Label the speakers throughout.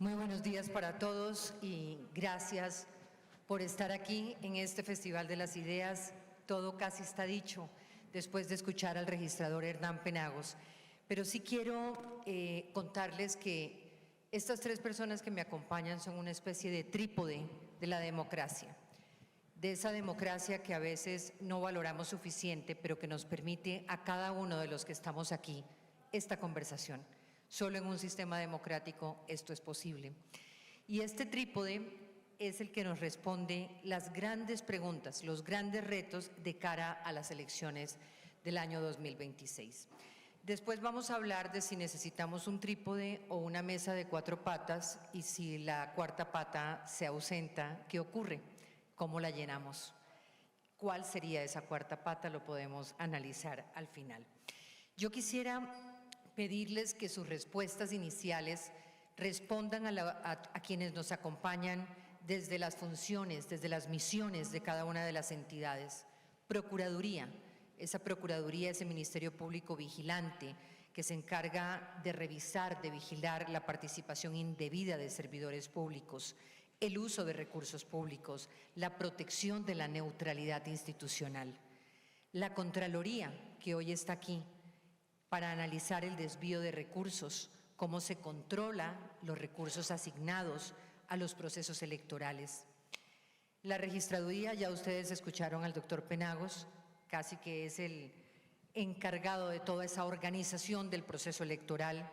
Speaker 1: Muy buenos días para todos y gracias por estar aquí en este Festival de las Ideas. Todo casi está dicho después de escuchar al registrador Hernán Penagos, pero sí quiero contarles que estas tres personas que me acompañan son una especie de trípode de la democracia, de esa democracia que a veces no valoramos suficiente, pero que nos permite a cada uno de los que estamos aquí esta conversación. Solo en un sistema democrático esto es posible. Y este trípode es el que nos responde las grandes preguntas, los grandes retos de cara a las elecciones del año 2026. Después vamos a hablar de si necesitamos un trípode o una mesa de 4 patas y si la cuarta pata se ausenta, ¿qué ocurre? ¿Cómo la llenamos? ¿Cuál sería esa cuarta pata? Lo podemos analizar al final. Yo quisiera pedirles que sus respuestas iniciales respondan a quienes nos acompañan desde las funciones, desde las misiones de cada una de las entidades. Procuraduría, esa Procuraduría, ese Ministerio Público Vigilante que se encarga de revisar, de vigilar la participación indebida de servidores públicos, el uso de recursos públicos, la protección de la neutralidad institucional. La Contraloría, que hoy está aquí, para analizar el desvío de recursos, cómo se controla los recursos asignados a los procesos electorales. La registraduría, ya ustedes escucharon al doctor Penagos, casi que es el encargado de toda esa organización del proceso electoral,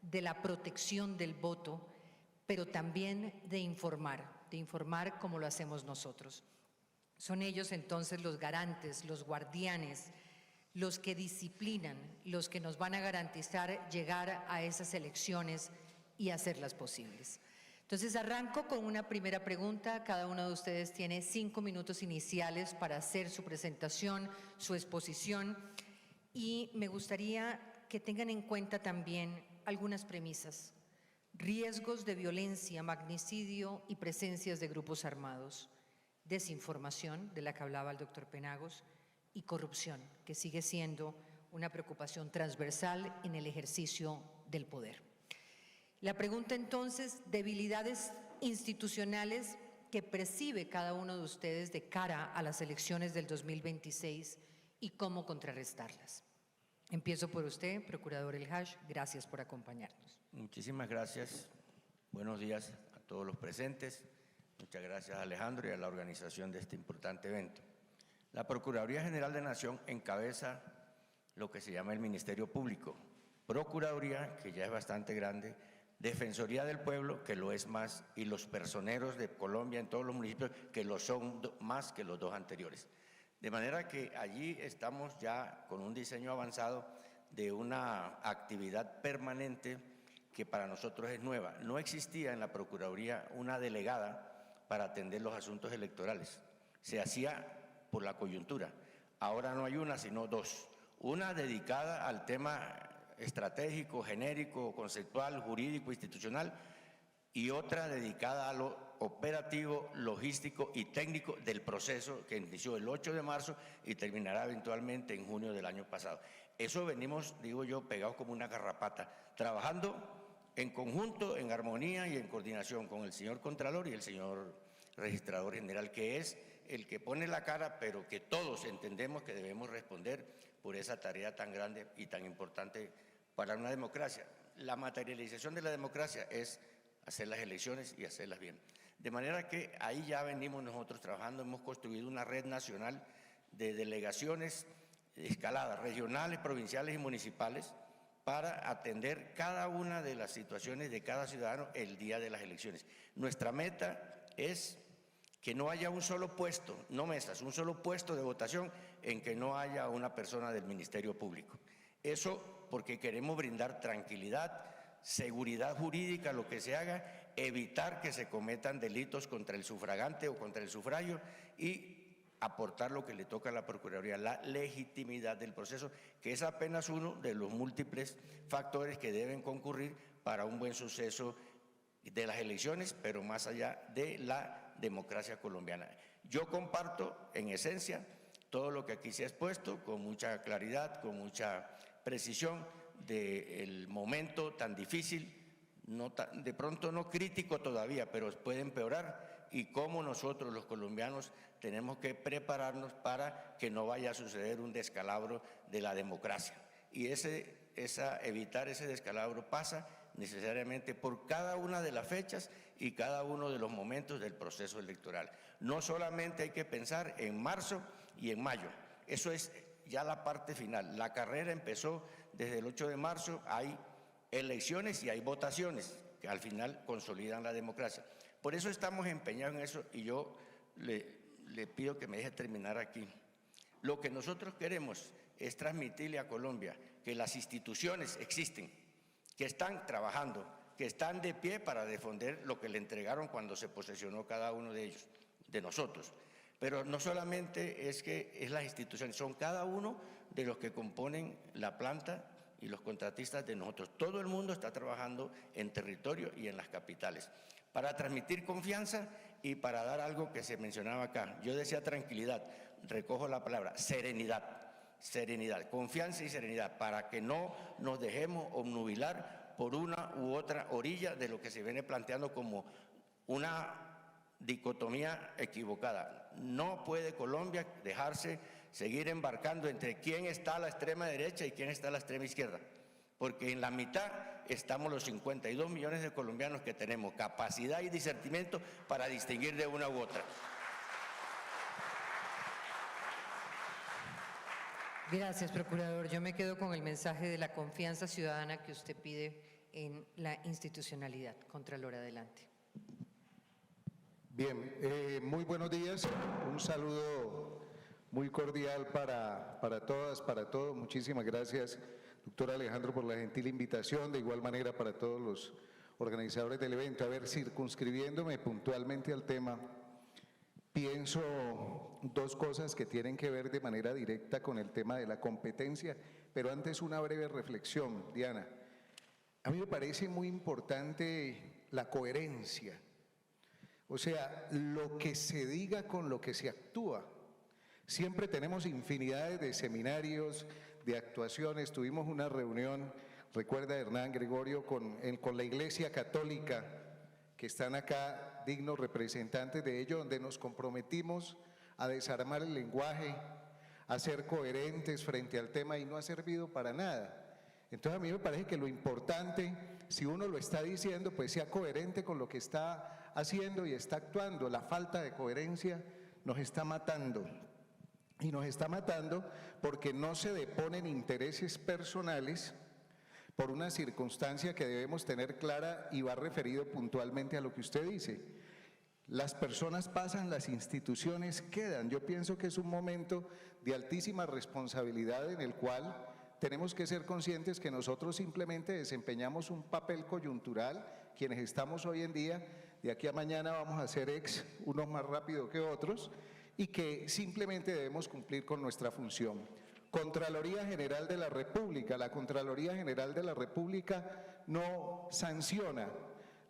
Speaker 1: de la protección del voto, pero también de informar como lo hacemos nosotros. Son ellos entonces los garantes, los guardianes, los que disciplinan, los que nos van a garantizar llegar a esas elecciones y hacerlas posibles. Entonces arranco con una primera pregunta. Cada uno de ustedes tiene 5 minutos iniciales para hacer su presentación, su exposición, y me gustaría que tengan en cuenta también algunas premisas: riesgos de violencia, magnicidio y presencias de grupos armados, desinformación, de la que hablaba el doctor Penagos, y corrupción, que sigue siendo una preocupación transversal en el ejercicio del poder. La pregunta entonces, debilidades institucionales que percibe cada uno de ustedes de cara a las elecciones del 2026 y cómo contrarrestarlas. Empiezo por usted, Procurador El Haj, gracias por acompañarnos.
Speaker 2: Muchísimas gracias. Buenos días a todos los presentes. Muchas gracias a Alejandro y a la organización de este importante evento. La Procuraduría General de Nación encabeza lo que se llama el Ministerio Público. Procuraduría, que ya es bastante grande, Defensoría del Pueblo, que lo es más, y los personeros de Colombia en todos los municipios, que lo son más que los dos anteriores. De manera que allí estamos ya con un diseño avanzado de una actividad permanente que para nosotros es nueva. No existía en la Procuraduría una delegada para atender los asuntos electorales. Se hacía por la coyuntura. Ahora no hay una, sino 2. Una dedicada al tema estratégico, genérico, conceptual, jurídico, institucional, y otra dedicada a lo operativo, logístico y técnico del proceso que inició el 8 de marzo y terminará eventualmente en junio del año pasado. Eso venimos, digo yo, pegados como una garrapata, trabajando en conjunto, en armonía y en coordinación con el señor Contralor y el señor Registrador General, que es el que pone la cara, pero que todos entendemos que debemos responder por esa tarea tan grande y tan importante para una democracia. La materialización de la democracia es hacer las elecciones y hacerlas bien. De manera que ahí ya venimos nosotros trabajando, hemos construido una red nacional de delegaciones escaladas, regionales, provinciales y municipales, para atender cada una de las situaciones de cada ciudadano el día de las elecciones. Nuestra meta es que no haya un solo puesto, no mesas, un solo puesto de votación en que no haya una persona del Ministerio Público. Eso porque queremos brindar tranquilidad, seguridad jurídica, lo que se haga, evitar que se cometan delitos contra el sufragante o contra el sufragio y aportar lo que le toca a la Procuraduría, la legitimidad del proceso, que es apenas uno de los múltiples factores que deben concurrir para un buen suceso de las elecciones, pero más allá de la democracia colombiana. Yo comparto en esencia todo lo que aquí se ha expuesto con mucha claridad, con mucha precisión del momento tan difícil de pronto no crítico todavía, pero puede empeorar, y cómo nosotros los colombianos tenemos que prepararnos para que no vaya a suceder un descalabro de la democracia. Y evitar ese descalabro pasa necesariamente por cada una de las fechas y cada uno de los momentos del proceso electoral. No solamente hay que pensar en marzo y en mayo, eso es ya la parte final. La carrera empezó desde el 8 de marzo, hay elecciones y hay votaciones que al final consolidan la democracia. Por eso estamos empeñados en eso, y yo le pido que me deje terminar aquí. Lo que nosotros queremos es transmitirle a Colombia que las instituciones existen, que están trabajando, que están de pie para defender lo que le entregaron cuando se posesionó cada uno de ellos, de nosotros. Pero no solamente es que es las instituciones, son cada uno de los que componen la planta y los contratistas de nosotros. Todo el mundo está trabajando en territorio y en las capitales para transmitir confianza y para dar algo que se mencionaba acá. Yo decía tranquilidad, recojo la palabra, serenidad. Serenidad, confianza y serenidad, para que no nos dejemos obnubilar por una u otra orilla de lo que se viene planteando como una dicotomía equivocada. No puede Colombia dejarse seguir embarcando entre quién está a la extrema derecha y quién está a la extrema izquierda, porque en la mitad estamos los 52 millones de colombianos que tenemos capacidad y discernimiento para distinguir de una u otra.
Speaker 1: Gracias, procurador. Yo me quedo con el mensaje de la confianza ciudadana que usted pide en la institucionalidad. Contralor, adelante.
Speaker 3: Bien, muy buenos días. Un saludo muy cordial para todas, para todos. Muchísimas gracias, doctor Alejandro, por la gentil invitación. De igual manera para todos los organizadores del evento. A ver, circunscribiéndome puntualmente al tema, pienso dos cosas que tienen que ver de manera directa con el tema de la competencia, pero antes una breve reflexión, Diana. A mí me parece muy importante la coherencia, o sea, lo que se diga con lo que se actúa. Siempre tenemos infinidades de seminarios, de actuaciones. Tuvimos una reunión, recuerda Hernán Gregorio, con la Iglesia Católica, que están acá dignos representantes de ello, donde nos comprometimos a desarmar el lenguaje, a ser coherentes frente al tema, y no ha servido para nada. Entonces a mí me parece que lo importante, si uno lo está diciendo, pues sea coherente con lo que está haciendo y está actuando. La falta de coherencia nos está matando, y nos está matando porque no se deponen intereses personales por una circunstancia que debemos tener clara, y va referido puntualmente a lo que usted dice. Las personas pasan, las instituciones quedan. Yo pienso que es un momento de altísima responsabilidad en el cual tenemos que ser conscientes que nosotros simplemente desempeñamos un papel coyuntural, quienes estamos hoy en día. De aquí a mañana vamos a ser unos más rápido que otros, y que simplemente debemos cumplir con nuestra función. Contraloría General de la República. La Contraloría General de la República no sanciona.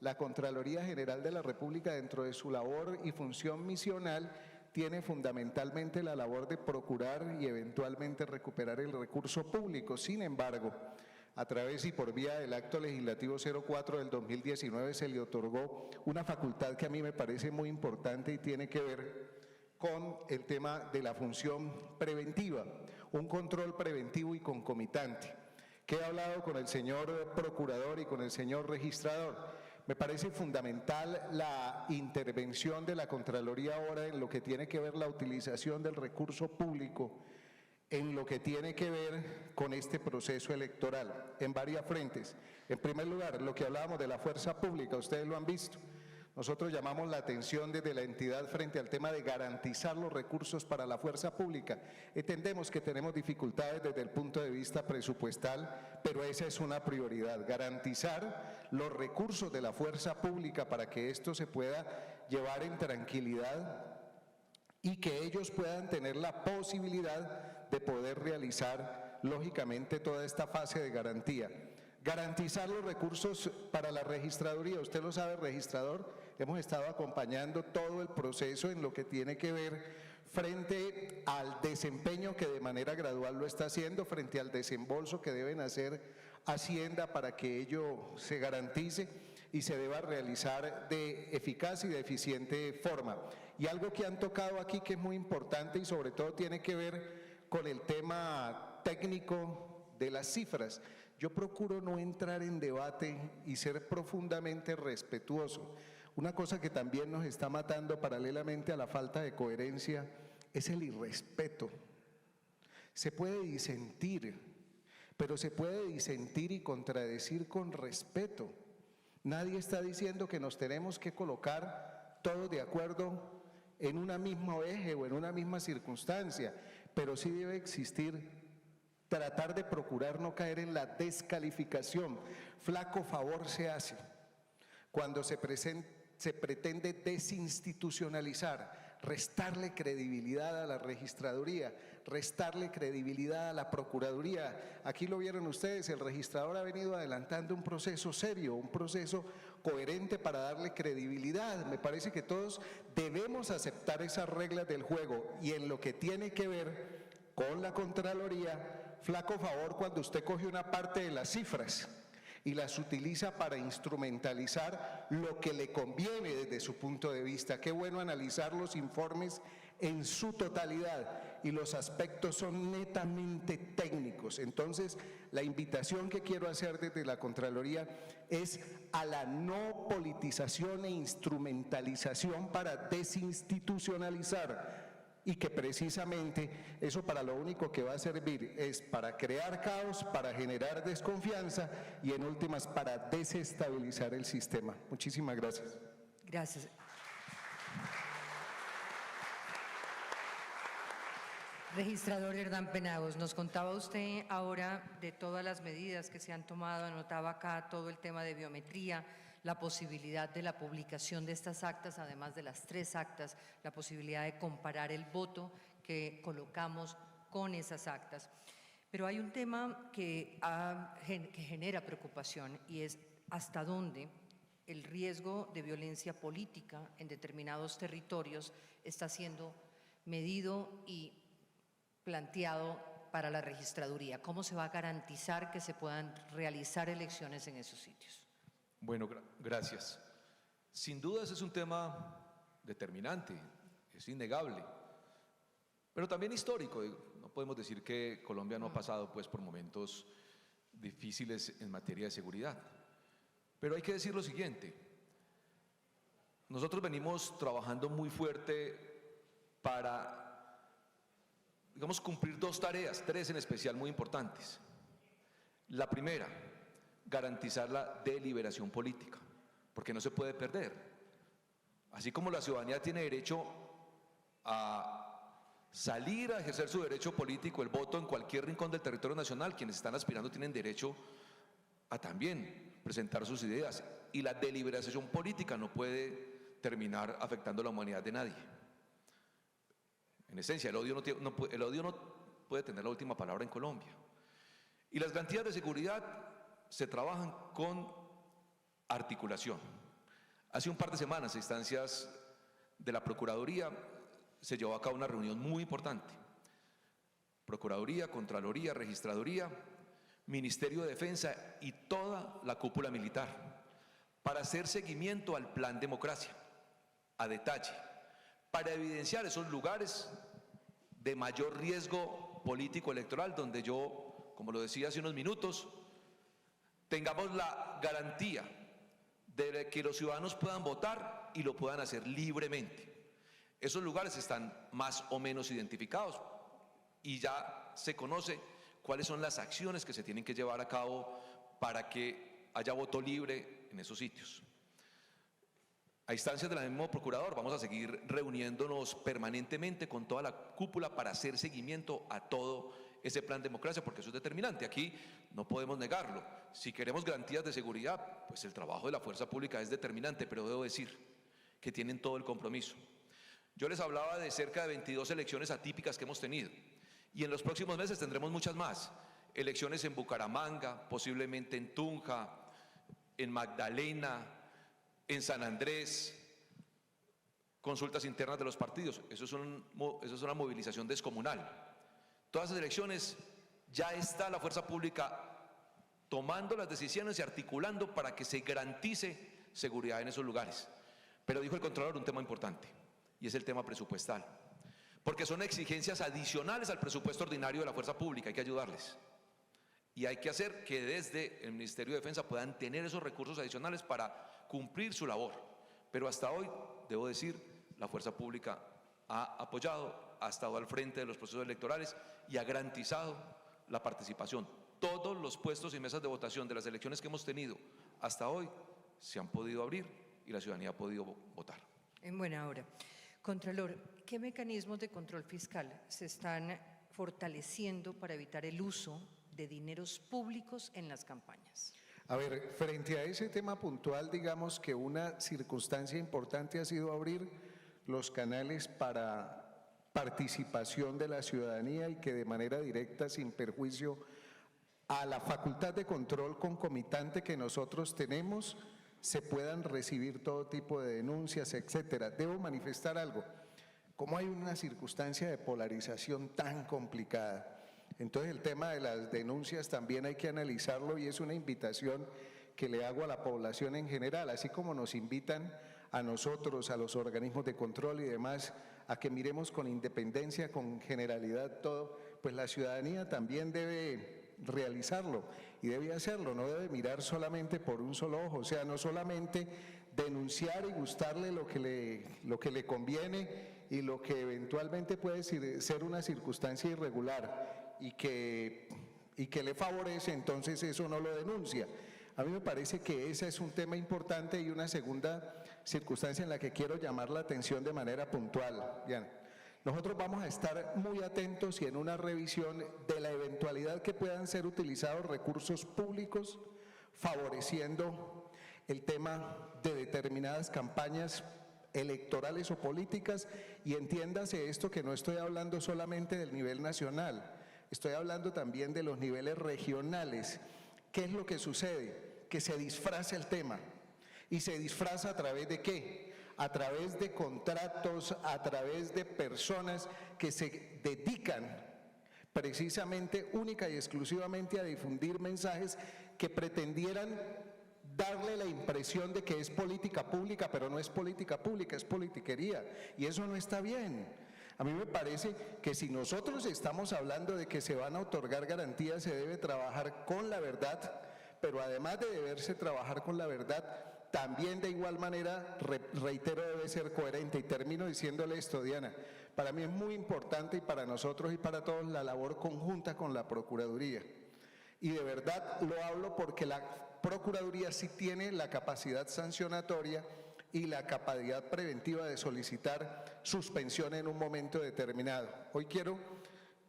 Speaker 3: La Contraloría General de la República, dentro de su labor y función misional, tiene fundamentalmente la labor de procurar y eventualmente recuperar el recurso público. Sin embargo, a través y por vía del Acto Legislativo 04 del 2019 se le otorgó una facultad que a mí me parece muy importante y tiene que ver con el tema de la función preventiva, un control preventivo y concomitante, que he hablado con el señor procurador y con el señor registrador. Me parece fundamental la intervención de la Contraloría ahora en lo que tiene que ver la utilización del recurso público, en lo que tiene que ver con este proceso electoral, en varias frentes. En primer lugar, lo que hablábamos de la fuerza pública, ustedes lo han visto. Nosotros llamamos la atención desde la entidad frente al tema de garantizar los recursos para la fuerza pública. Entendemos que tenemos dificultades desde el punto de vista presupuestal, pero esa es una prioridad, garantizar los recursos de la fuerza pública para que esto se pueda llevar en tranquilidad y que ellos puedan tener la posibilidad de poder realizar, lógicamente, toda esta fase de garantía. Garantizar los recursos para la registraduría. Usted lo sabe, registrador, hemos estado acompañando todo el proceso en lo que tiene que ver frente al desempeño que de manera gradual lo está haciendo, frente al desembolso que deben hacer Hacienda para que ello se garantice. y se deba realizar de eficaz y de eficiente forma. Y algo que han tocado aquí que es muy importante y sobre todo tiene que ver con el tema técnico de las cifras. Yo procuro no entrar en debate y ser profundamente respetuoso. Una cosa que también nos está matando paralelamente a la falta de coherencia es el irrespeto. Se puede disentir, pero se puede disentir y contradecir con respeto. Nadie está diciendo que nos tenemos que colocar todos de acuerdo en una misma eje o en una misma circunstancia, pero sí debe existir, tratar de procurar no caer en la descalificación. Flaco favor se hace cuando se pretende desinstitucionalizar, restarle credibilidad a la registraduría, restarle credibilidad a la procuraduría. Aquí lo vieron ustedes, el registrador ha venido adelantando un proceso serio, un proceso coherente para darle credibilidad. Me parece que todos debemos aceptar esas reglas del juego, y en lo que tiene que ver con la Contraloría, flaco favor cuando usted coge una parte de las cifras y las utiliza para instrumentalizar lo que le conviene desde su punto de vista. Qué bueno analizar los informes en su totalidad y los aspectos son netamente técnicos. Entonces, la invitación que quiero hacer desde la Contraloría es a la no politización e instrumentalización para desinstitucionalizar, y que precisamente eso para lo único que va a servir es para crear caos, para generar desconfianza y en últimas para desestabilizar el sistema. Muchísimas gracias.
Speaker 1: Gracias. Registrador Hernán Penagos, nos contaba usted ahora de todas las medidas que se han tomado, anotaba acá todo el tema de biometría, la posibilidad de la publicación de estas actas, además de las 3 actas, la posibilidad de comparar el voto que colocamos con esas actas. Pero hay un tema que genera preocupación y es hasta dónde el riesgo de violencia política en determinados territorios está siendo medido y planteado para la registraduría. ¿Cómo se va a garantizar que se puedan realizar elecciones en esos sitios?
Speaker 4: Bueno, gracias. Sin duda ese es un tema determinante, es innegable, pero también histórico. No podemos decir que Colombia no ha pasado pues por momentos difíciles en materia de seguridad. Pero hay que decir lo siguiente: nosotros venimos trabajando muy fuerte para, digamos, cumplir 2 tareas, 3 en especial muy importantes. La primera, garantizar la deliberación política, porque no se puede perder. Así como la ciudadanía tiene derecho a salir a ejercer su derecho político, el voto, en cualquier rincón del territorio nacional, quienes están aspirando tienen derecho a también presentar sus ideas, y la deliberación política no puede terminar afectando la humanidad de nadie. En esencia, el odio no puede tener la última palabra en Colombia. Y las garantías de seguridad se trabajan con articulación. Hace un par de semanas, a instancias de la Procuraduría, se llevó a cabo una reunión muy importante. Procuraduría, Contraloría, Registraduría, Ministerio de Defensa y toda la cúpula militar, para hacer seguimiento al Plan Democracia, a detalle, para evidenciar esos lugares de mayor riesgo político electoral, donde yo, como lo decía hace unos minutos, tengamos la garantía de que los ciudadanos puedan votar y lo puedan hacer libremente. Esos lugares están más o menos identificados y ya se conoce cuáles son las acciones que se tienen que llevar a cabo para que haya voto libre en esos sitios. A instancias de la misma procurador, vamos a seguir reuniéndonos permanentemente con toda la cúpula para hacer seguimiento a todo ese plan de democracia, porque eso es determinante. Aquí no podemos negarlo. Si queremos garantías de seguridad, pues el trabajo de la fuerza pública es determinante, pero debo decir que tienen todo el compromiso. Yo les hablaba de cerca de 22 elecciones atípicas que hemos tenido, y en los próximos meses tendremos muchas más. Elecciones en Bucaramanga, posiblemente en Tunja, en Magdalena, en San Andrés, consultas internas de los partidos. Eso es una movilización descomunal. Todas esas elecciones ya está la fuerza pública tomando las decisiones y articulando para que se garantice seguridad en esos lugares. Pero dijo el Contralor un tema importante, y es el tema presupuestal, porque son exigencias adicionales al presupuesto ordinario de la fuerza pública, hay que ayudarles. Y hay que hacer que desde el Ministerio de Defensa puedan tener esos recursos adicionales para cumplir su labor. Pero hasta hoy, debo decir, la fuerza pública ha apoyado, ha estado al frente de los procesos electorales y ha garantizado la participación. Todos los puestos y mesas de votación de las elecciones que hemos tenido hasta hoy se han podido abrir y la ciudadanía ha podido votar.
Speaker 1: En buena hora. Contralor, ¿qué mecanismos de control fiscal se están fortaleciendo para evitar el uso de dineros públicos en las campañas?
Speaker 3: A ver, frente a ese tema puntual, digamos que una circunstancia importante ha sido abrir los canales para participación de la ciudadanía y que de manera directa, sin perjuicio a la facultad de control concomitante que nosotros tenemos, se puedan recibir todo tipo de denuncias, etcétera. Debo manifestar algo, como hay una circunstancia de polarización tan complicada, entonces el tema de las denuncias también hay que analizarlo y es una invitación que le hago a la población en general, así como nos invitan a nosotros, a los organismos de control y demás, a que miremos con independencia, con generalidad todo, pues la ciudadanía también debe realizarlo y debe hacerlo, no debe mirar solamente por un solo ojo, o sea, no solamente denunciar y gustarle lo que le conviene y lo que eventualmente puede ser una circunstancia irregular y que le favorece, entonces eso no lo denuncia. A mí me parece que ese es un tema importante y una segunda circunstancia en la que quiero llamar la atención de manera puntual. Bien, nosotros vamos a estar muy atentos y en una revisión de la eventualidad que puedan ser utilizados recursos públicos favoreciendo el tema de determinadas campañas electorales o políticas, y entiéndase esto que no estoy hablando solamente del nivel nacional, estoy hablando también de los niveles regionales. ¿Qué es lo que sucede? Que se disfraza el tema. ¿Y se disfraza a través de qué? A través de contratos, a través de personas que se dedican precisamente, única y exclusivamente a difundir mensajes que pretendieran darle la impresión de que es política pública, pero no es política pública, es politiquería, y eso no está bien. A mí me parece que si nosotros estamos hablando de que se van a otorgar garantías, se debe trabajar con la verdad, pero además de deberse trabajar con la verdad, también de igual manera, reitero, debe ser coherente. Y termino diciéndole esto, Diana, para mí es muy importante y para nosotros y para todos la labor conjunta con la Procuraduría. Y de verdad lo hablo porque la Procuraduría sí tiene la capacidad sancionatoria y la capacidad preventiva de solicitar suspensión en un momento determinado. Hoy quiero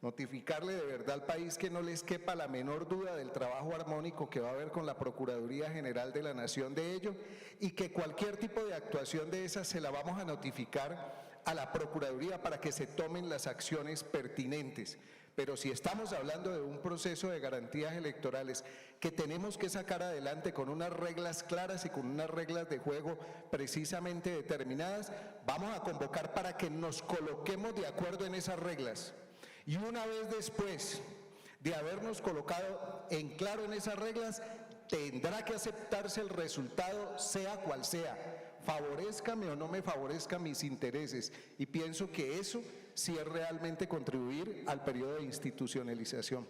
Speaker 3: notificarle de verdad al país que no les quepa la menor duda del trabajo armónico que va a haber con la Procuraduría General de la Nación de ello, y que cualquier tipo de actuación de esas se la vamos a notificar a la Procuraduría para que se tomen las acciones pertinentes. Pero si estamos hablando de un proceso de garantías electorales que tenemos que sacar adelante con unas reglas claras y con unas reglas de juego precisamente determinadas, vamos a convocar para que nos coloquemos de acuerdo en esas reglas. Y una vez después de habernos colocado en claro en esas reglas, tendrá que aceptarse el resultado, sea cual sea, favorézcame o no me favorezca mis intereses, y pienso que eso sí es realmente contribuir al periodo de institucionalización.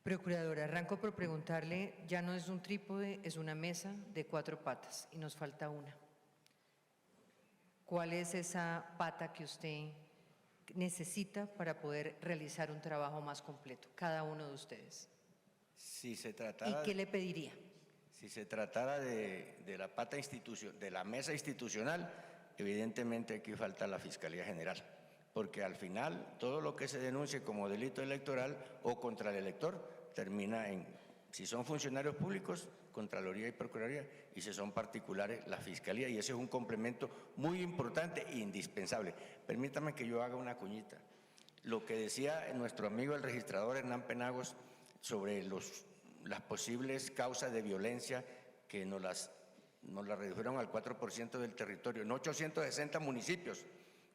Speaker 1: Procuradora, arranco por preguntarle, ya no es un trípode, es una mesa de 4 patas y nos falta una. ¿Cuál es esa pata que usted necesita para poder realizar un trabajo más completo, cada uno de ustedes?
Speaker 2: Si se tratara,
Speaker 1: ¿Y qué le pediría?
Speaker 2: Si se tratara de la pata de la mesa institucional, evidentemente aquí falta la Fiscalía General, porque al final todo lo que se denuncie como delito electoral o contra el elector termina en, si son funcionarios públicos, Contraloría y Procuraduría, y si son particulares, la Fiscalía, y ese es un complemento muy importante e indispensable. Permítame que yo haga una cuñita. Lo que decía nuestro amigo el registrador Hernán Penagos sobre las posibles causas de violencia que nos las redujeron al 4% del territorio, no 860 municipios,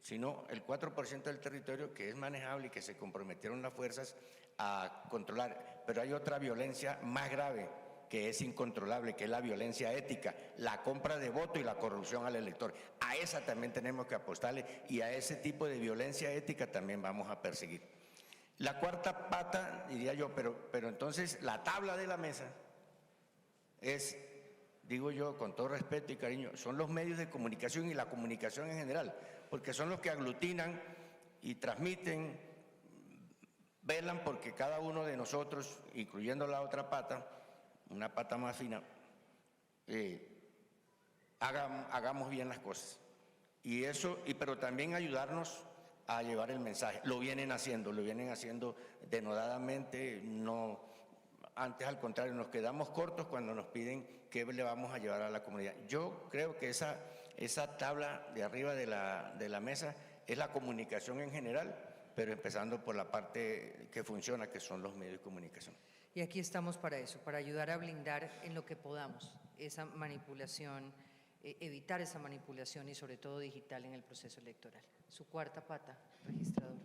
Speaker 2: sino el 4% del territorio que es manejable y que se comprometieron las fuerzas a controlar. Pero hay otra violencia más grave, que es incontrolable, que es la violencia ética, la compra de voto y la corrupción al elector. A esa también tenemos que apostarle y a ese tipo de violencia ética también vamos a perseguir. La cuarta pata, diría yo, pero entonces la tabla de la mesa es, digo yo con todo respeto y cariño, son los medios de comunicación y la comunicación en general, porque son los que aglutinan y transmiten, velan porque cada uno de nosotros, incluyendo la otra pata, una pata más fina, hagamos bien las cosas. Y eso, pero también ayudarnos a llevar el mensaje. Lo vienen haciendo denodadamente, no, antes al contrario, nos quedamos cortos cuando nos piden qué le vamos a llevar a la comunidad. Yo creo que esa tabla de arriba de la mesa es la comunicación en general, pero empezando por la parte que funciona, que son los medios de comunicación.
Speaker 1: Y aquí estamos para eso, para ayudar a blindar en lo que podamos esa manipulación, evitar esa manipulación y sobre todo digital en el proceso electoral. Su cuarta pata, registrador.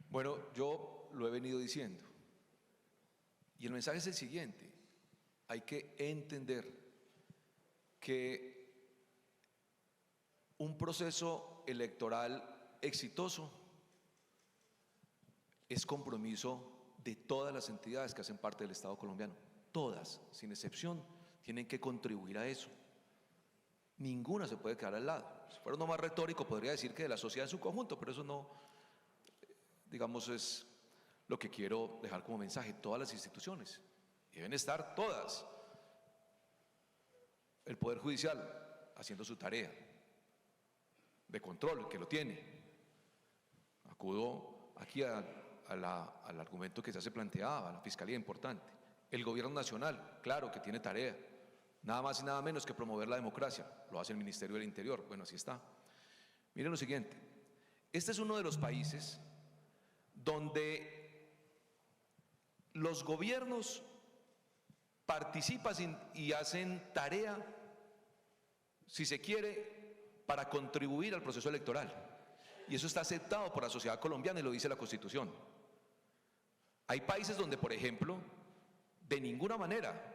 Speaker 4: Bueno, yo lo he venido diciendo. Y el mensaje es el siguiente: hay que entender que un proceso electoral exitoso es compromiso de todas las entidades que hacen parte del Estado colombiano. Todas, sin excepción, tienen que contribuir a eso. Ninguna se puede quedar al lado. Si fuera uno más retórico, podría decir que de la sociedad en su conjunto, pero eso no, digamos, es lo que quiero dejar como mensaje. Todas las instituciones, deben estar todas. El Poder Judicial haciendo su tarea de control, que lo tiene. Acudo aquí al argumento que ya se planteaba, la Fiscalía, importante. El Gobierno Nacional, claro que tiene tarea. Nada más y nada menos que promover la democracia. Lo hace el Ministerio del Interior. Bueno, así está. Miren lo siguiente. Este es uno de los países donde los gobiernos participan y hacen tarea, si se quiere, para contribuir al proceso electoral. Y eso está aceptado por la sociedad colombiana y lo dice la Constitución. Hay países donde, por ejemplo, de ninguna manera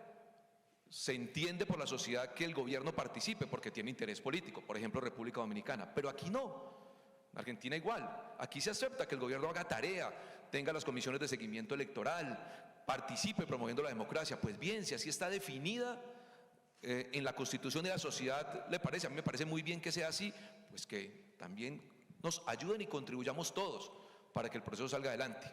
Speaker 4: se entiende por la sociedad que el gobierno participe porque tiene interés político, por ejemplo República Dominicana, pero aquí no. En Argentina igual, aquí se acepta que el gobierno haga tarea, tenga las comisiones de seguimiento electoral, participe promoviendo la democracia. Pues bien, si así está definida en la Constitución de la sociedad, le parece, a mí me parece muy bien que sea así, pues que también nos ayuden y contribuyamos todos para que el proceso salga adelante.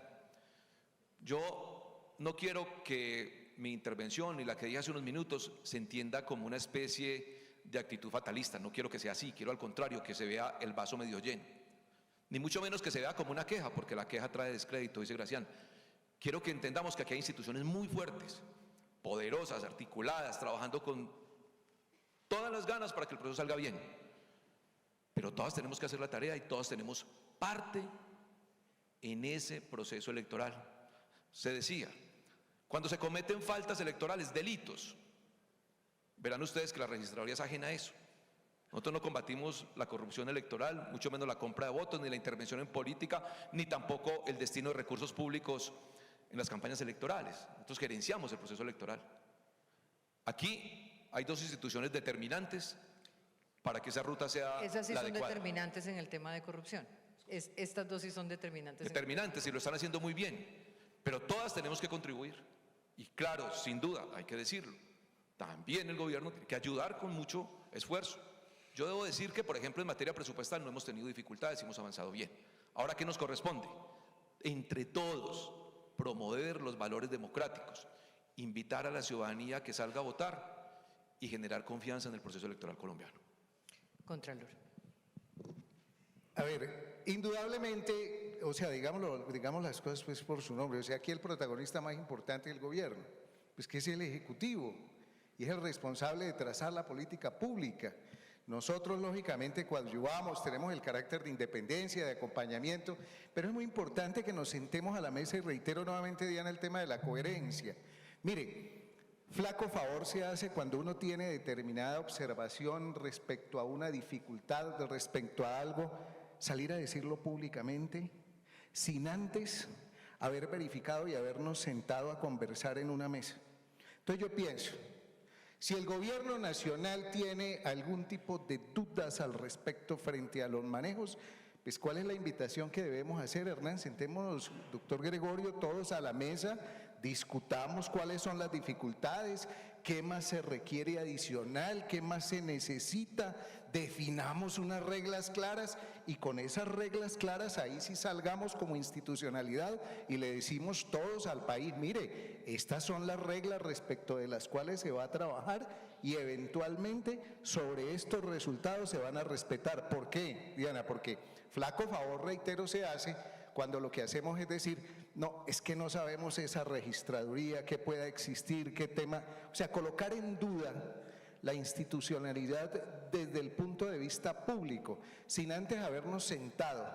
Speaker 4: Yo no quiero que mi intervención y la que dije hace unos minutos se entienda como una especie de actitud fatalista. No quiero que sea así, quiero al contrario que se vea el vaso medio lleno, ni mucho menos que se vea como una queja, porque la queja trae descrédito, dice Gracián. Quiero que entendamos que aquí hay instituciones muy fuertes, poderosas, articuladas, trabajando con todas las ganas para que el proceso salga bien, pero todas tenemos que hacer la tarea y todas tenemos parte en ese proceso electoral. Se decía, cuando se cometen faltas electorales, delitos, verán ustedes que la registraduría es ajena a eso. Nosotros no combatimos la corrupción electoral, mucho menos la compra de votos, ni la intervención en política, ni tampoco el destino de recursos públicos en las campañas electorales. Nosotros gerenciamos el proceso electoral. Aquí hay dos instituciones determinantes para que esa ruta sea
Speaker 1: Esas sí
Speaker 4: la
Speaker 1: son
Speaker 4: adecuada.
Speaker 1: determinantes en el tema de corrupción. Estas dos sí son determinantes.
Speaker 4: Determinantes y lo están haciendo muy bien, pero todas tenemos que contribuir. Y claro, sin duda, hay que decirlo, también el gobierno tiene que ayudar con mucho esfuerzo. Yo debo decir que, por ejemplo, en materia presupuestal no hemos tenido dificultades y hemos avanzado bien. Ahora, ¿qué nos corresponde? Entre todos, promover los valores democráticos, invitar a la ciudadanía a que salga a votar y generar confianza en el proceso electoral colombiano.
Speaker 1: Contralor.
Speaker 3: A ver, indudablemente, o sea, digamos las cosas pues por su nombre, o sea, aquí el protagonista más importante del gobierno, pues que es el Ejecutivo y es el responsable de trazar la política pública. Nosotros, lógicamente, coadyuvamos, tenemos el carácter de independencia, de acompañamiento, pero es muy importante que nos sentemos a la mesa y reitero nuevamente, Diana, el tema de la coherencia. Mire, flaco favor se hace cuando uno tiene determinada observación respecto a una dificultad, respecto a algo, salir a decirlo públicamente, sin antes haber verificado y habernos sentado a conversar en una mesa. Entonces yo pienso, si el gobierno nacional tiene algún tipo de dudas al respecto frente a los manejos, pues ¿cuál es la invitación que debemos hacer, Hernán? Sentémonos, doctor Gregorio, todos a la mesa, discutamos cuáles son las dificultades, qué más se requiere adicional, qué más se necesita, definamos unas reglas claras y con esas reglas claras ahí sí salgamos como institucionalidad y le decimos todos al país, mire, estas son las reglas respecto de las cuales se va a trabajar y eventualmente sobre estos resultados se van a respetar. ¿Por qué, Diana? Porque flaco favor, reitero, se hace cuando lo que hacemos es decir, no, es que no sabemos esa registraduría, qué pueda existir, qué tema, o sea, colocar en duda la institucionalidad desde el punto de vista público, sin antes habernos sentado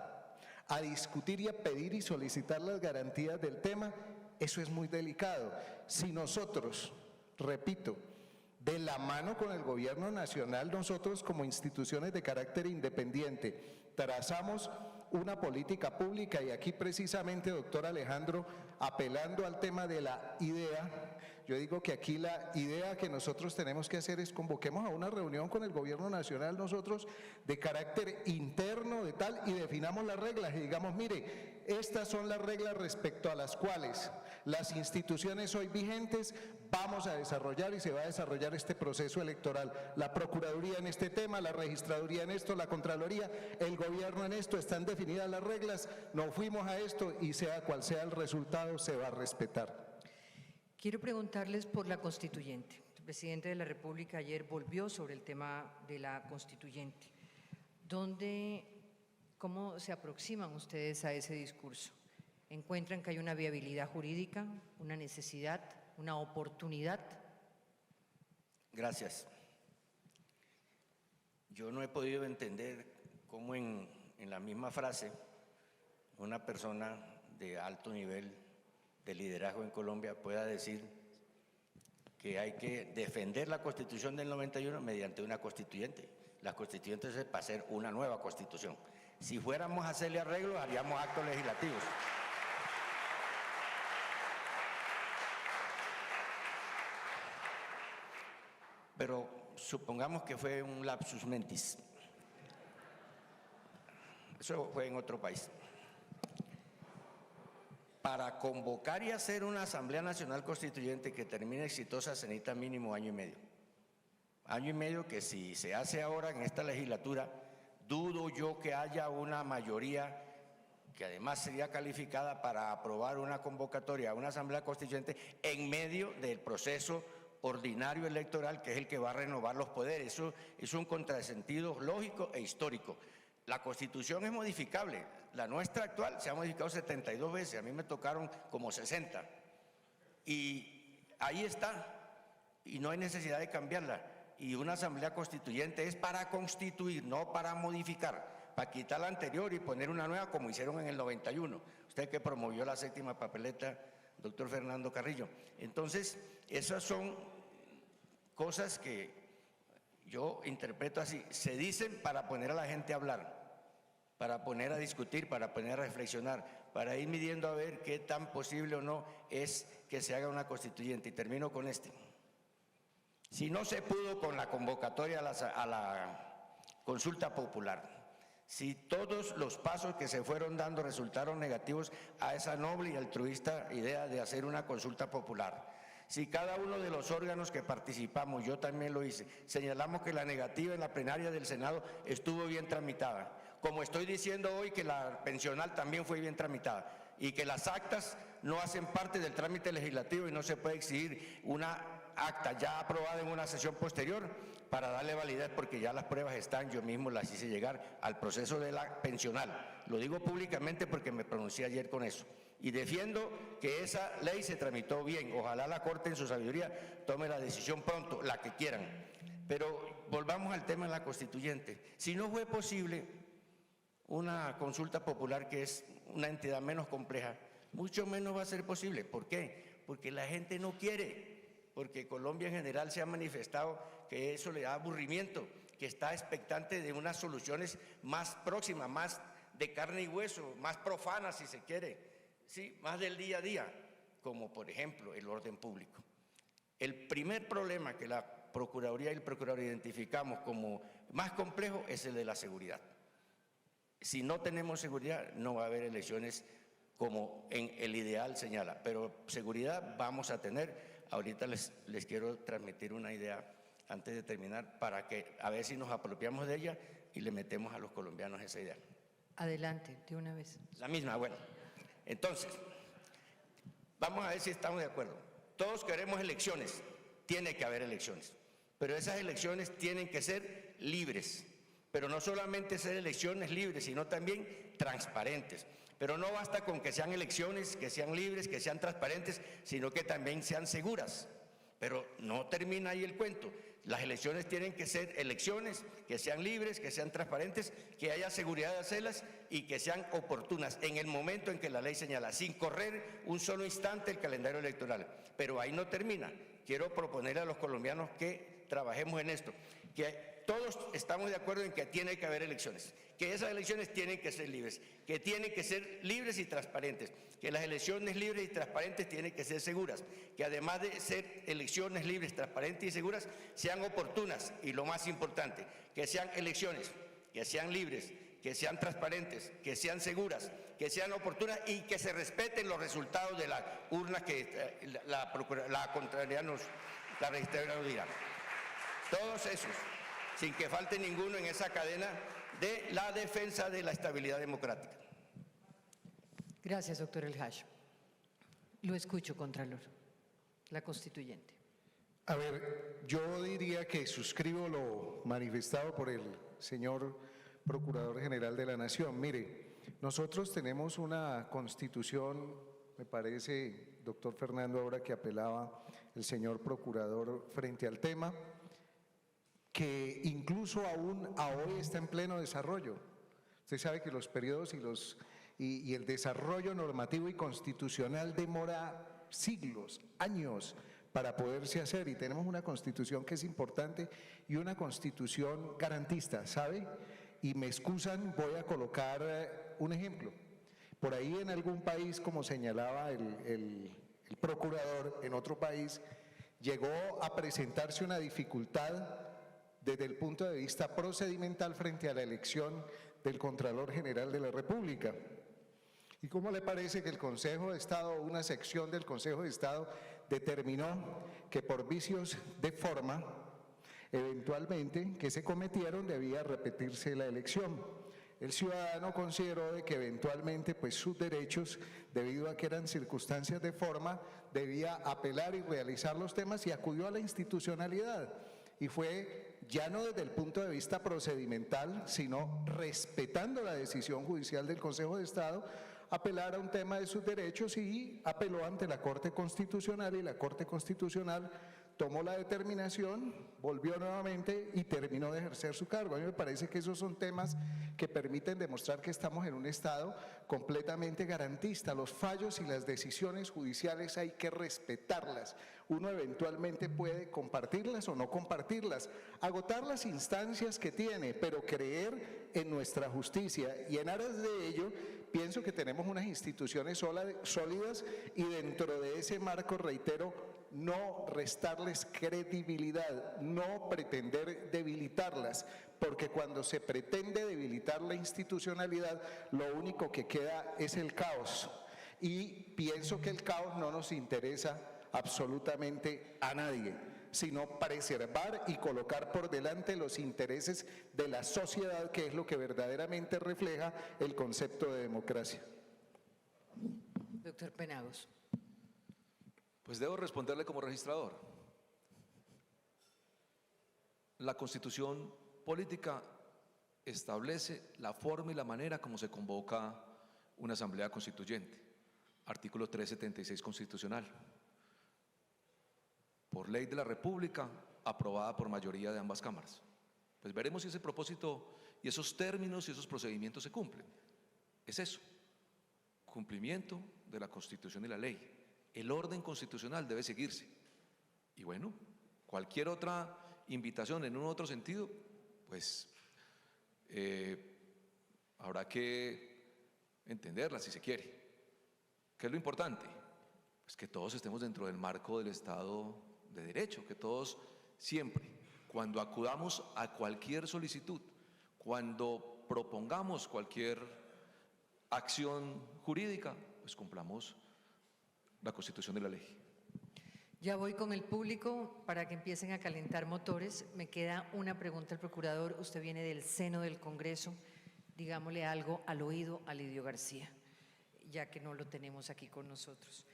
Speaker 3: a discutir y a pedir y solicitar las garantías del tema, eso es muy delicado. Si nosotros, repito, de la mano con el gobierno nacional, nosotros como instituciones de carácter independiente, trazamos una política pública y aquí precisamente, doctor Alejandro, apelando al tema de la idea, yo digo que aquí la idea que nosotros tenemos que hacer es convoquemos a una reunión con el gobierno nacional nosotros de carácter interno de tal y definamos las reglas y digamos, mire, estas son las reglas respecto a las cuales las instituciones hoy vigentes vamos a desarrollar y se va a desarrollar este proceso electoral. La Procuraduría en este tema, la Registraduría en esto, la Contraloría, el gobierno en esto, están definidas las reglas, nos fuimos a esto y sea cual sea el resultado se va a respetar.
Speaker 1: Quiero preguntarles por la constituyente. El presidente de la República ayer volvió sobre el tema de la constituyente. ¿Cómo se aproximan ustedes a ese discurso? ¿Encuentran que hay una viabilidad jurídica, una necesidad, una oportunidad?
Speaker 2: Gracias. Yo no he podido entender cómo en la misma frase una persona de alto nivel de liderazgo en Colombia pueda decir que hay que defender la Constitución del 91 mediante una constituyente. La constituyente es para hacer una nueva Constitución. Si fuéramos a hacerle arreglos, haríamos actos legislativos. Pero supongamos que fue un lapsus mentis. Eso fue en otro país. Para convocar y hacer una Asamblea Nacional Constituyente que termine exitosa se necesita mínimo año y medio. Año y medio que si se hace ahora en esta legislatura, dudo yo que haya una mayoría que además sería calificada para aprobar una convocatoria a una Asamblea Constituyente en medio del proceso ordinario electoral que es el que va a renovar los poderes. Eso es un contrasentido lógico e histórico. La Constitución es modificable. La nuestra actual se ha modificado 72 veces, a mí me tocaron como 60. Y ahí está, y no hay necesidad de cambiarla. Y una Asamblea Constituyente es para constituir, no para modificar, para quitar la anterior y poner una nueva como hicieron en el 91. Usted que promovió la séptima papeleta, doctor Fernando Carrillo. Entonces, esas son cosas que yo interpreto así, se dicen para poner a la gente a hablar, para poner a discutir, para poner a reflexionar, para ir midiendo a ver qué tan posible o no es que se haga una constituyente. Y termino con este. Si no se pudo con la convocatoria a la consulta popular, si todos los pasos que se fueron dando resultaron negativos a esa noble y altruista idea de hacer una consulta popular, si cada uno de los órganos que participamos, yo también lo hice, señalamos que la negativa en la plenaria del Senado estuvo bien tramitada, como estoy diciendo hoy que la pensional también fue bien tramitada y que las actas no hacen parte del trámite legislativo y no se puede exigir una acta ya aprobada en una sesión posterior para darle validez porque ya las pruebas están, yo mismo las hice llegar al proceso de la pensional. Lo digo públicamente porque me pronuncié ayer con eso. Y defiendo que esa ley se tramitó bien. Ojalá la Corte en su sabiduría tome la decisión pronto, la que quieran. Pero volvamos al tema de la constituyente. Si no fue posible una consulta popular, que es una entidad menos compleja, mucho menos va a ser posible. ¿Por qué? Porque la gente no quiere, porque Colombia en general se ha manifestado que eso le da aburrimiento, que está expectante de unas soluciones más próximas, más de carne y hueso, más profanas si se quiere, sí, más del día a día, como por ejemplo el orden público. El primer problema que la Procuraduría y el Procurador identificamos como más complejo es el de la seguridad. Si no tenemos seguridad, no va a haber elecciones como en el ideal señala, pero seguridad vamos a tener. Ahorita les quiero transmitir una idea antes de terminar para que a ver si nos apropiamos de ella y le metemos a los colombianos esa idea.
Speaker 1: Adelante, de una vez.
Speaker 2: La misma, bueno. Entonces, vamos a ver si estamos de acuerdo. Todos queremos elecciones, tiene que haber elecciones, pero esas elecciones tienen que ser libres, pero no solamente ser elecciones libres, sino también transparentes. Pero no basta con que sean elecciones, que sean libres, que sean transparentes, sino que también sean seguras. Pero no termina ahí el cuento. Las elecciones tienen que ser elecciones, que sean libres, que sean transparentes, que haya seguridad de hacerlas y que sean oportunas en el momento en que la ley señala, sin correr un solo instante el calendario electoral. Pero ahí no termina. Quiero proponerle a los colombianos que trabajemos en esto, que todos estamos de acuerdo en que tiene que haber elecciones, que esas elecciones tienen que ser libres, que tienen que ser libres y transparentes, que las elecciones libres y transparentes tienen que ser seguras, que además de ser elecciones libres, transparentes y seguras, sean oportunas y lo más importante, que sean elecciones, que sean libres, que sean transparentes, que sean seguras, que sean oportunas y que se respeten los resultados de la urna que la Contraloría la registradora nos dirá. Todos esos, sin que falte ninguno en esa cadena de la defensa de la estabilidad democrática.
Speaker 1: Gracias, doctor El Haj. Lo escucho, Contralor. La constituyente.
Speaker 3: A ver, yo diría que suscribo lo manifestado por el señor Procurador General de la Nación. Mire, nosotros tenemos una constitución, me parece, doctor Fernando, ahora que apelaba el señor Procurador frente al tema, que incluso aún a hoy está en pleno desarrollo. Usted sabe que los periodos y el desarrollo normativo y constitucional demora siglos, años para poderse hacer, y tenemos una constitución que es importante y una constitución garantista, ¿sabe? Y me excusan, voy a colocar un ejemplo. Por ahí en algún país, como señalaba el procurador, en otro país, llegó a presentarse una dificultad desde el punto de vista procedimental frente a la elección del Contralor General de la República. ¿Y cómo le parece que el Consejo de Estado, una sección del Consejo de Estado, determinó que por vicios de forma, eventualmente, que se cometieron, debía repetirse la elección? El ciudadano consideró de que eventualmente pues sus derechos, debido a que eran circunstancias de forma, debía apelar y realizar los temas y acudió a la institucionalidad. Y fue ya no desde el punto de vista procedimental, sino respetando la decisión judicial del Consejo de Estado, apelar a un tema de sus derechos y apeló ante la Corte Constitucional, y la Corte Constitucional tomó la determinación, volvió nuevamente y terminó de ejercer su cargo. A mí me parece que esos son temas que permiten demostrar que estamos en un Estado completamente garantista. Los fallos y las decisiones judiciales hay que respetarlas. Uno eventualmente puede compartirlas o no compartirlas, agotar las instancias que tiene, pero creer en nuestra justicia, y en aras de ello pienso que tenemos unas instituciones sólidas, y dentro de ese marco, reitero, no restarles credibilidad, no pretender debilitarlas, porque cuando se pretende debilitar la institucionalidad, lo único que queda es el caos, y pienso que el caos no nos interesa absolutamente a nadie, sino preservar y colocar por delante los intereses de la sociedad, que es lo que verdaderamente refleja el concepto de democracia.
Speaker 1: Doctor Penagos.
Speaker 4: Pues debo responderle como registrador. La Constitución política establece la forma y la manera como se convoca una asamblea constituyente. Artículo 376 constitucional. Por ley de la República, aprobada por mayoría de ambas cámaras. Pues veremos si ese propósito y esos términos y esos procedimientos se cumplen. Es eso, cumplimiento de la Constitución y la ley. El orden constitucional debe seguirse. Y bueno, cualquier otra invitación en un otro sentido, pues habrá que entenderla si se quiere. ¿Qué es lo importante? Pues que todos estemos dentro del marco del Estado de derecho, que todos siempre, cuando acudamos a cualquier solicitud, cuando propongamos cualquier acción jurídica, pues cumplamos la Constitución de la ley.
Speaker 1: Ya voy con el público para que empiecen a calentar motores. Me queda una pregunta al procurador. Usted viene del seno del Congreso. Digámosle algo al oído a Lidio García, ya que no lo tenemos aquí con nosotros.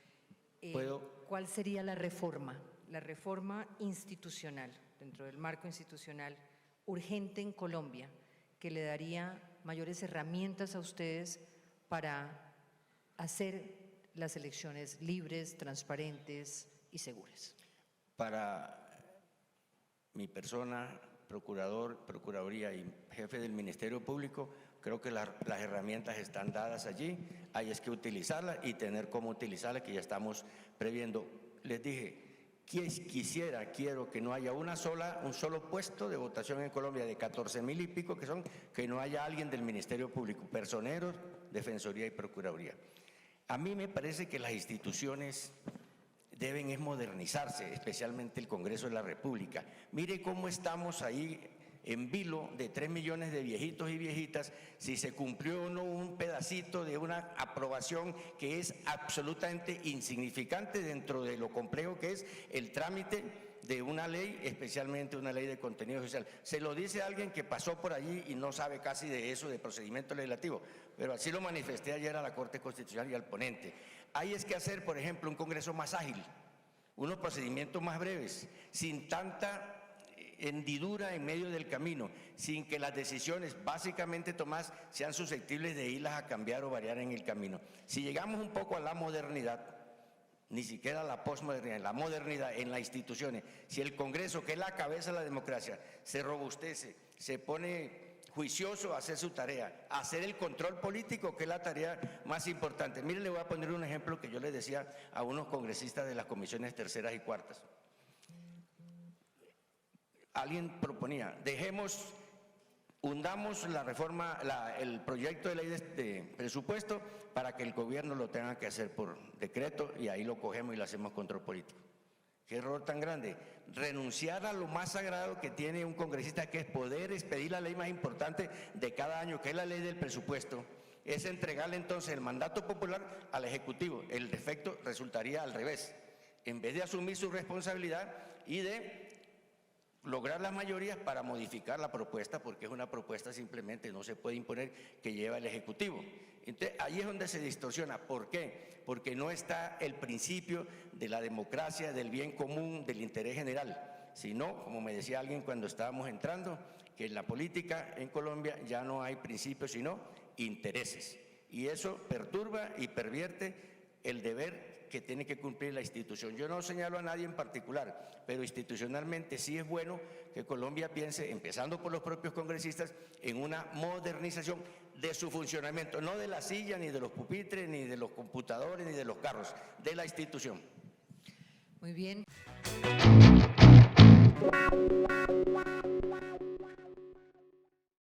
Speaker 1: ¿Cuál sería la reforma institucional, dentro del marco institucional, urgente en Colombia, que le daría mayores herramientas a ustedes para hacer las elecciones libres, transparentes y seguras?
Speaker 2: Para mi persona, procurador, procuraduría y jefe del Ministerio Público, creo que las herramientas están dadas allí, hay es que utilizarlas y tener cómo utilizarlas, que ya estamos previendo. Les dije, quiero que no haya un solo puesto de votación en Colombia de 14.000 y pico que no haya alguien del Ministerio Público, personeros, Defensoría y Procuraduría. A mí me parece que las instituciones deben modernizarse, especialmente el Congreso de la República. Mire cómo estamos ahí en vilo de 3 millones de viejitos y viejitas, si se cumplió o no un pedacito de una aprobación que es absolutamente insignificante dentro de lo complejo que es el trámite de una ley, especialmente una ley de contenido social. Se lo dice alguien que pasó por allí y no sabe casi de eso, de procedimiento legislativo, pero así lo manifesté ayer a la Corte Constitucional y al ponente. Hay es que hacer, por ejemplo, un Congreso más ágil, unos procedimientos más breves, sin tanta hendidura en medio del camino, sin que las decisiones básicamente tomadas sean susceptibles de irlas a cambiar o variar en el camino. Si llegamos un poco a la modernidad, ni siquiera la posmodernidad, la modernidad en las instituciones, si el Congreso, que es la cabeza de la democracia, se robustece, se pone juicioso a hacer su tarea, a hacer el control político, que es la tarea más importante. Miren, le voy a poner un ejemplo que yo les decía a unos congresistas de las comisiones terceras y cuartas. Alguien proponía, hundamos la reforma, el proyecto de ley de presupuesto para que el gobierno lo tenga que hacer por decreto y ahí lo cogemos y le hacemos control político. ¿Qué error tan grande? Renunciar a lo más sagrado que tiene un congresista, que es poder expedir la ley más importante de cada año, que es la ley del presupuesto, es entregarle entonces el mandato popular al Ejecutivo. El efecto resultaría al revés. En vez de asumir su responsabilidad y de lograr las mayorías para modificar la propuesta, porque es una propuesta simplemente, no se puede imponer, que lleva el Ejecutivo. Entonces, ahí es donde se distorsiona. ¿Por qué? Porque no está el principio de la democracia, del bien común, del interés general, sino, como me decía alguien cuando estábamos entrando, que en la política en Colombia ya no hay principios, sino intereses. Y eso perturba y pervierte el deber que tiene que cumplir la institución. Yo no señalo a nadie en particular, pero institucionalmente sí es bueno que Colombia piense, empezando por los propios congresistas, en una modernización de su funcionamiento, no de la silla, ni de los pupitres, ni de los computadores, ni de los carros, de la institución.
Speaker 1: Muy bien.